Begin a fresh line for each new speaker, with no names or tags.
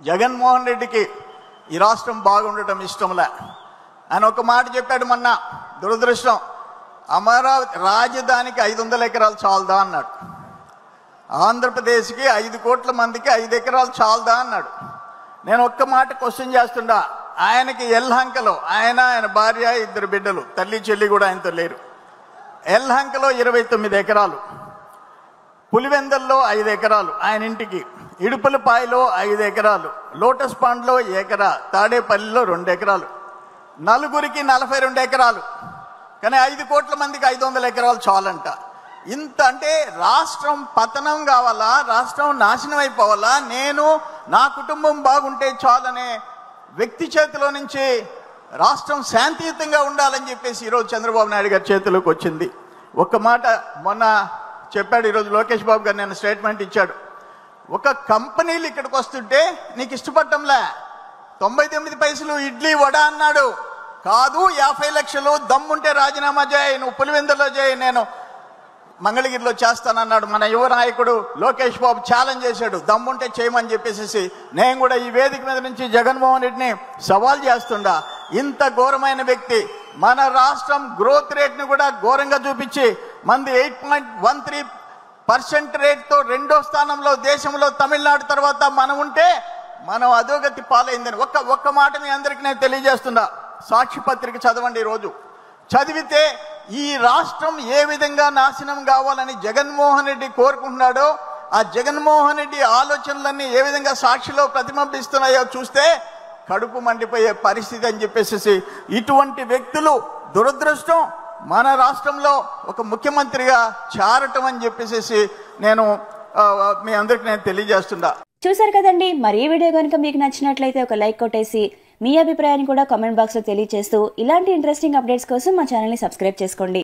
జగన్మోహన్ రెడ్డికి ఈ రాష్ట్రం బాగుండటం ఇష్టంలే. ఆయన ఒక మాట చెప్పాడు మొన్న, దురదృష్టం, అమరావతి రాజధానికి 500 ఎకరాలు చాలదా అన్నాడు. ఆంధ్రప్రదేశ్కి 5 కోట్ల మందికి 5 ఎకరాలు చాలదా అన్నాడు. నేను ఒక్క మాట క్వశ్చన్ చేస్తుండా, ఆయనకి ఎల్హంకలో ఆయన భార్య 2 బిడ్డలు, తల్లి చెల్లి కూడా ఆయనతో లేరు. ఎల్హంకలో 29 ఎకరాలు, పులివెందల్లో 5 ఎకరాలు ఆయన ఇంటికి, ఇడుపులపాయలో 5 ఎకరాలు, లోటస్ పాండ్లో 1 ఎకరా, తాడేపల్లిలో 2 ఎకరాలు, నలుగురికి 42 ఎకరాలు. కానీ 5 కోట్ల మందికి 500 ఎకరాలు చాలంట. ఇంత అంటే రాష్ట్రం పతనం కావాలా, రాష్ట్రం నాశనం అయిపోవాలా, నేను నా కుటుంబం బాగుంటే చాలనే వ్యక్తి చేతిలో నుంచి రాష్ట్రం శాంతియుతంగా ఉండాలని చెప్పేసి ఈరోజు చంద్రబాబు నాయుడు గారి చేతిలోకి వచ్చింది. ఒక్క మాట మొన్న చెప్పాడు, ఈరోజు లోకేష్ బాబు గారు నేను స్టేట్మెంట్ ఇచ్చాడు. ఒక కంపెనీలు ఇక్కడికి వస్తుంటే నీకు ఇష్టపడటంలే, 99 పైసలు ఇడ్లీ వడ అన్నాడు. కాదు 50 లక్షలు దమ్ముంటే రాజీనామా చేయి, నువ్వు పులివెందులో చేయి, నేను మంగళగిరిలో చేస్తానన్నాడు. మన యువ నాయకుడు లోకేష్ బాబు ఛాలెంజ్ చేశాడు, దమ్ముంటే చేయమని చెప్పేసి. నేను కూడా ఈ వేదిక మీద నుంచి జగన్మోహన్ రెడ్డిని సవాల్ చేస్తుండా. ఇంత ఘోరమైన వ్యక్తి మన రాష్ట్రం గ్రోత్ రేట్ని కూడా ఘోరంగా చూపించి మంది 8.13% రేట్తో 2వ స్థానంలో దేశంలో తమిళనాడు తర్వాత మనం ఉంటే మనం అధోగతి పాలైందని ఒక్క మాట మీ అందరికీ నేను తెలియజేస్తున్నా. సాక్షి పత్రిక చదవండి, ఈరోజు చదివితే ఈ రాష్ట్రం ఏ విధంగా నాశనం కావాలని జగన్మోహన్ రెడ్డి కోరుకుంటున్నాడో, ఆ జగన్మోహన్ రెడ్డి ఆలోచనలన్నీ ఏ విధంగా సాక్షిలో ప్రతిబింబిస్తున్నాయో చూస్తే కడుపు మండిపోయే పరిస్థితి అని చెప్పేసి. ఇటువంటి వ్యక్తులు దురదృష్టం మన రాష్ట్రంలో ఒక ముఖ్యమంత్రిగా చేరటం అని చెప్పేసి నేను మీ అందరికి నేను తెలియజేస్తున్నా.
చూసారు కదండి, మరి ఈ వీడియో కనుక మీకు నచ్చినట్లయితే ఒక లైక్ కొట్టేసి మీ అభిప్రాయాన్ని కూడా కామెంట్ బాక్స్ లో తెలియజేస్తూ ఇలాంటి ఇంట్రెస్టింగ్ అప్డేట్స్ కోసం మా ఛానల్ ని సబ్స్క్రైబ్ చేసుకోండి.